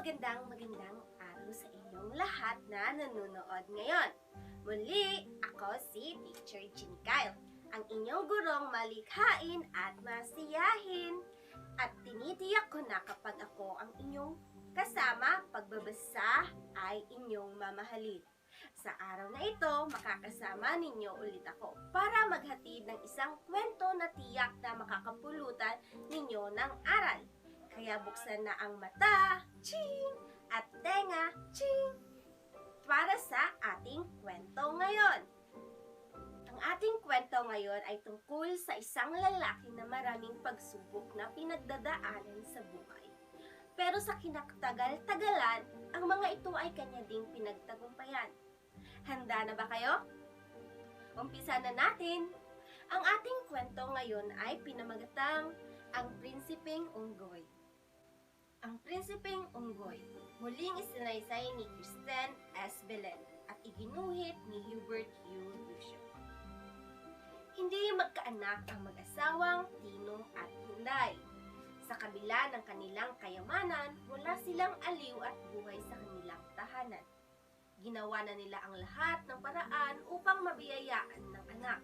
magandang araw sa inyong lahat na nanonood ngayon. Muli, ako si Teacher Jean Kyle, ang inyong gurong malikhain at masiyahin. At tinitiyak ko na kapag ako ang inyong kasama, pagbabasa ay inyong mamahalin. Sa araw na ito, makakasama ninyo ulit ako para maghatid ng isang kwento na tiyak na makakapulutan ninyo ng aral. Kaya buksan na ang mata, ching, at tenga, ching, para sa ating kwento ngayon. Ang ating kwento ngayon ay tungkol sa isang lalaki na maraming pagsubok na pinagdadaanan sa buhay. Pero sa kinakatagal-tagalan, ang mga ito ay kanya ding pinagtagumpayan. Handa na ba kayo? Umpisa na natin! Ang ating kwento ngayon ay pinamagatang Ang Prinsipeng Unggoy. Ang Prinsipeng Unggoy, muling isinaysay ni Kristen S. Belen at iginuhit ni Hubert U. Lucio. Hindi magkaanak ang mag-asawang Tinong at Hinday. Sa kabila ng kanilang kayamanan, wala silang aliw at buhay sa kanilang tahanan. Ginawa na nila ang lahat ng paraan upang mabiyayaan ng anak.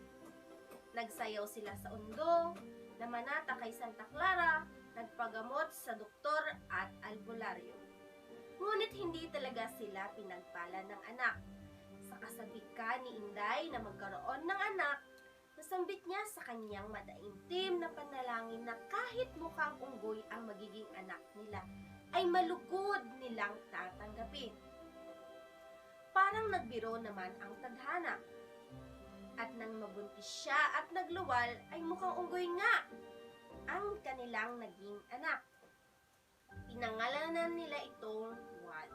Nagsayaw sila sa undo, namanata kay Santa Clara, nagpagamot sa doktor at albularyo. Ngunit hindi talaga sila pinagpala ng anak. Sa kasabikan ni Inday na magkaroon ng anak, nasambit niya sa kanyang madaimtim na panalangin na kahit mukhang unggoy ang magiging anak nila, ay malugod nilang tatanggapin. Parang nagbiro naman ang tadhana. At nang mabuntis siya at nagluwal, ay mukhang unggoy nga ang kanilang naging anak. Pinangalanan nila itong Juan.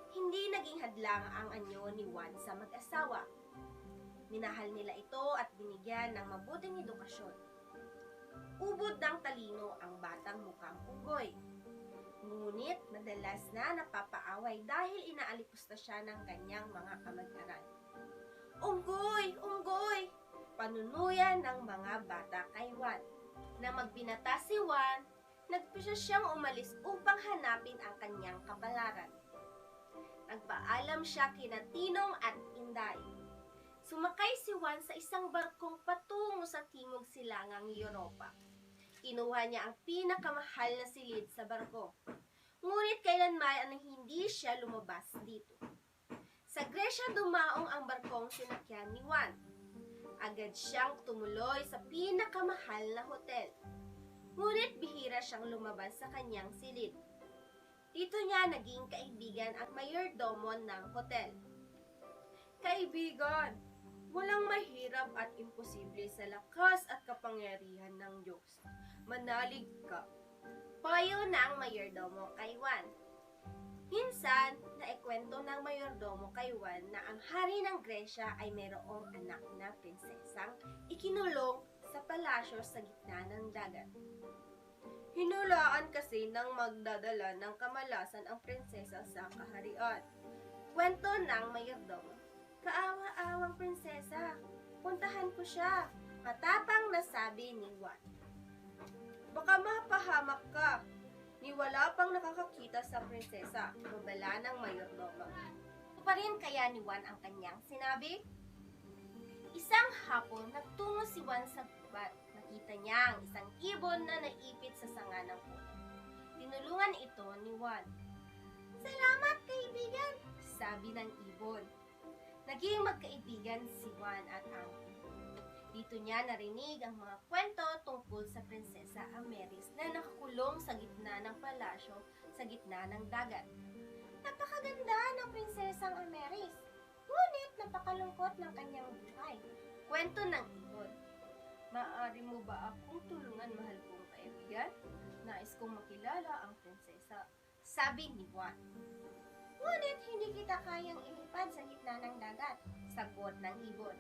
Hindi naging hadlang ang anyo ni Juan sa mag-asawa. Minahal nila ito at binigyan ng mabuting edukasyon. Ubod ng talino ang batang mukhang unggoy. Ngunit madalas na napapaaway dahil inaalipusta siya ng kanyang mga kamag-aral. Unggoy! Unggoy! Panunuyan ng mga bata kay Juan. Na magbinata si Juan, nagpasya siyang umalis upang hanapin ang kanyang kapalaran. Nagpaalam siya kina Tinong at Inday. Sumakay si Juan sa isang barkong patungo sa timog silangang Europa. Kinuha niya ang pinakamahal na silid sa barko. Ngunit kailanman hindi siya lumabas dito. Sa Gresya dumaong ang barkong sinakyan ni Juan. Agad siyang tumuloy sa pinakamahal na hotel. Ngunit bihira siyang lumabas sa kanyang silid. Dito niya naging kaibigan ang mayordomo ng hotel. Kaibigan, walang mahirap at imposible sa lakas at kapangyarihan ng Diyos. Manalig ka. Payo ng mayordomo kay Juan. Minsan, naikwento ng mayordomo kay Juan na ang hari ng Gresya ay mayroong anak na prinsesang ikinulong sa palasyo sa gitna ng dagat. Hinulaan kasi ng magdadala ng kamalasan ang prinsesa sa kaharian. Kwento ng mayordomo. Kaawa-awang prinsesa, puntahan ko siya, matapang na sabi ni Juan. Baka mapahamak ka, ni wala pang nakakakita sa prinsesa, babala ng mayordomo. Pa rin kaya ni Juan ang kanyang sinabi? Isang hapon, nagtungo si Juan sa gubat. Nakita niya ang isang ibon na naipit sa sanga ng puno. Tinulungan ito ni Juan. Salamat, kaibigan, sabi ng ibon. Naging magkaibigan si Juan at ang ibon. Dito niya narinig ang mga kwento tungkol sa Prinsesa Ameris na nakakulong sa gitna ng palasyo sa gitna ng dagat. Napakaganda ng Prinsesang Ameris, ngunit napakalungkot ng kanyang buhay. Kwento ng ibon. Maaari mo ba akong tulungan, mahal kong kaibigan? Nais kong makilala ang prinsesa, sabi ni Juan. Ngunit hindi kita kayang ilipad sa gitna ng dagat, sagot ng ibon.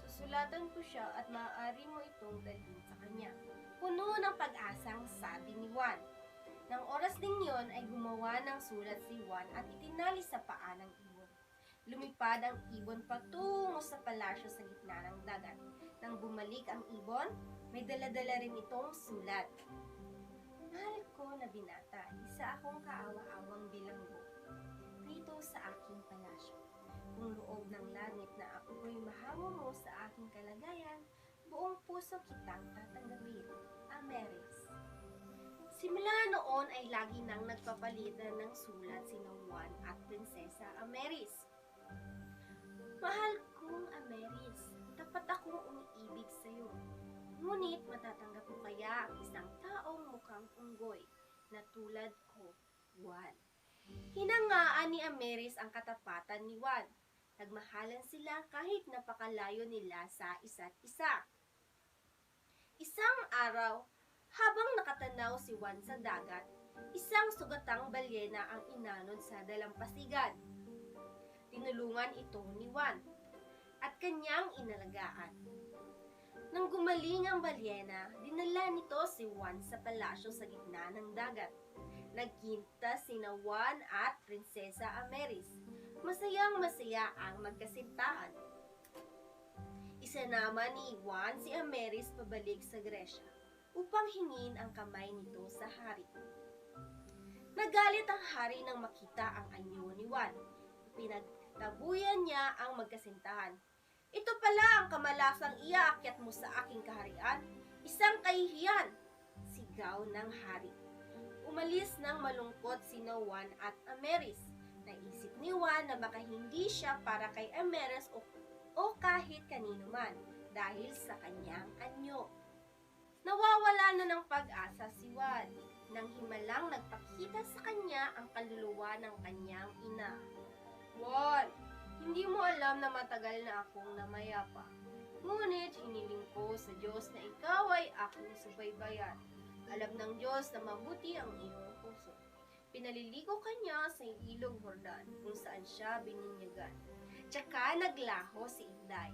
Susulatan ko siya at maaari mo itong dalhin sa kanya. Puno ng pag-asang sabi ni Juan. Nang oras ding yon ay gumawa ng sulat si Juan at itinali sa paa ng ibon. Lumipad ang ibon patungo sa palasyo sa gitna ng dagat. Nang bumalik ang ibon, may dala-dala rin itong sulat. Mahal ko na binata, isa akong kaawa-awang bilanggo rito sa aking palasyo. Kung loob ng langit na ako'y mahango mo sa aking kalagayan, buong puso kitang tatanggapin. Ameris. Simula noon ay lagi nang nagpapalitan ng sulat sina Juan at Prinsesa Ameris. Mahal kong Ameris, tapat akong umiibig sa iyo. Ngunit matatanggap mo kaya ang isang taong mukhang unggoy na tulad ko, Juan. Hinangaan ni Ameris ang katapatan ni Juan. Nagmahalan sila kahit napakalayo nila sa isa't isa. Isang araw, habang nakatanaw si Juan sa dagat, isang sugatang balyena ang inanod sa dalampasigan. Tinulungan ito ni Juan at kanyang inalagaan. Nang gumaling ang balyena, dinala nito si Juan sa palasyo sa gitna ng dagat. Nagkita sina Juan at Prinsesa Ameris. Masayang-masaya ang magkasintahan. Isinama ni Juan si Ameris pabalik sa Gresya upang hingin ang kamay nito sa hari. Nagalit ang hari nang makita ang anyo ni Juan. Pinagtabuyan niya ang magkasintahan. Ito pala ang kamalasang iaakyat mo sa aking kaharian, isang kahihiyan, sigaw ng hari. Umalis ng malungkot sina Juan at Ameris. Naisip ni Juan na baka hindi siya para kay Ameris o kahit kanino man dahil sa kanyang anyo. Nawawala na ng pag-asa si Juan nang himalang nagpakita sa kanya ang kaluluwa ng kanyang ina. Juan, hindi mo alam na matagal na akong namayapa. Ngunit hiniling ko sa Diyos na ikaw ay aking subaybayan. Alam ng Diyos na mabuti ang iyong puso. Pinaliligo kanya sa ilog Jordan kung saan siya bininyagan. Tsaka naglaho si Inday.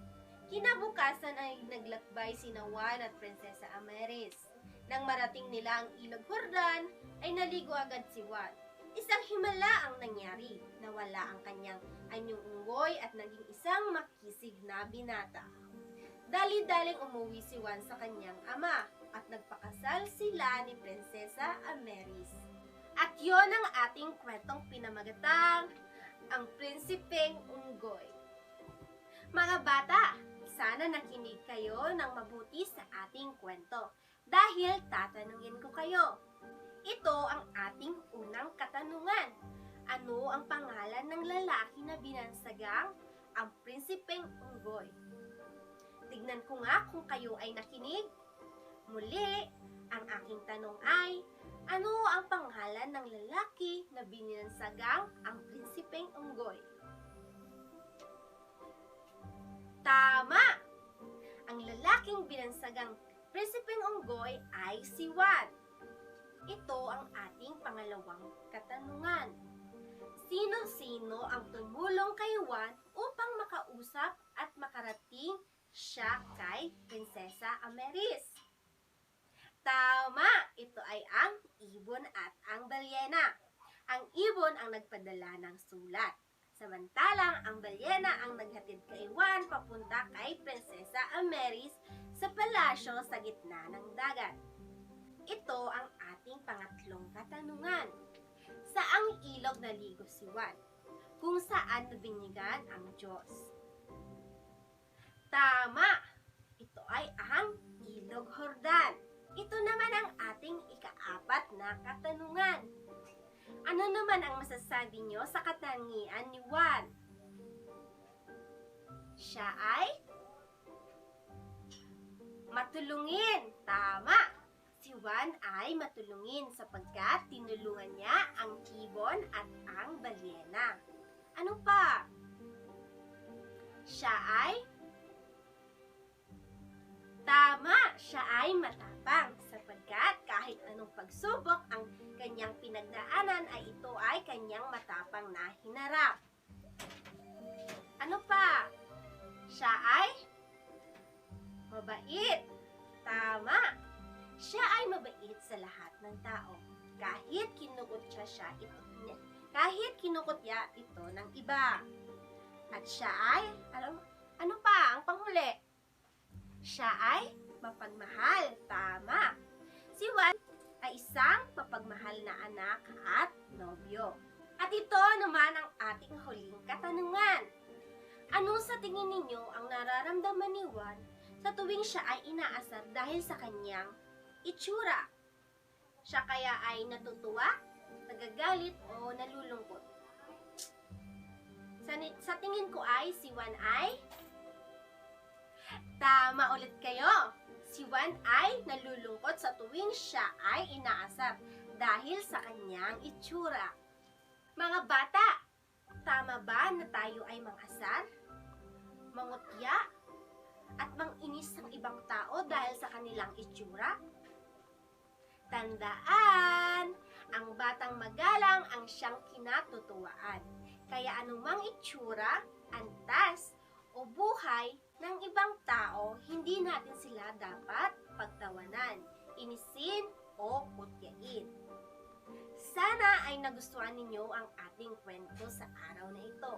Kinabukasan ay naglakbay sina Juan at Prinsesa Ameris. Nang marating nila ang ilog Jordan, ay naligo agad si Juan. Isang himala ang nangyari. Nawala ang kanyang anyong unggoy at naging isang makisig na binata. Dali-daling umuwi si Juan sa kanyang ama at nagpakasal sila ni Prinsesa Ameris. At yon ang ating kwentong pinamagatang Ang Prinsipeng Unggoy. Mga bata, sana nakinig kayo ng mabuti sa ating kwento dahil tatanungin ko kayo. Ito ang ating unang katanungan. Ano ang pangalan ng lalaki na binansagang ang Prinsipeng Unggoy? Tignan ko nga kung kayo ay nakinig. Muli, ang aking tanong ay, ano ang pangalan ng lalaki na binansagang ang Prinsipeng Unggoy? Tama! Ang lalaking binansagang Prinsipeng Unggoy ay si Juan. Ito ang ating pangalawang katanungan. Sino-sino ang tumulong kay Juan upang makausap at makarating siya kay Prinsesa Ameris? Tama! Ito ay ang ibon at ang balyena. Ang ibon ang nagpadala ng sulat. Samantalang ang balyena ang naghatid kay Juan papunta kay Prinsesa Ameris sa palasyo sa gitna ng dagat. Ito ang ating pangatlong katanungan. Saang ilog naligo si Juan? Kung saan nabinyagan ang Diyos? Tama! Ito ay ang Ilog Jordan. Ito naman ang ating ikaapat na katanungan. Ano naman ang masasabi niyo sa katangian ni Juan? Siya ay matulungin. Tama! Si Juan ay matulungin sapagkat tinulungan niya ang ibon at ang balyena. Ano pa? Siya ay tama! Siya ay matapang sapagkat kahit anong pagsubok ang kanyang pinagdaanan ay ito ay kanyang matapang na hinarap. Ano pa? Siya ay mabait. Tama! Siya ay mabait sa lahat ng tao. Kahit kinukutya ito ng iba. At siya ay, ano pa ang panghuli? Siya ay mapagmahal. Tama! Si Juan ay isang mapagmahal na anak at nobyo. At ito naman ang ating huling katanungan. Ano sa tingin ninyo ang nararamdaman ni Juan sa tuwing siya ay inaasar dahil sa kanyang itsura? Siya kaya ay natutuwa, nagagalit o nalulungkot? Sa tingin ko ay si Juan ay tama ulit kayo. Si Juan ay nalulungkot sa tuwing siya ay inaasar dahil sa kanyang itsura. Mga bata, tama ba na tayo ay mangasar, mangutya, at manginis ng ibang tao dahil sa kanilang itsura? Tandaan, ang batang magalang ang siyang kinatutuwaan. Kaya anumang itsura, antas, o buhay ng ibang tao, hindi natin sila dapat pagtawanan, inisin, o kutyain. Sana ay nagustuhan ninyo ang ating kwento sa araw na ito.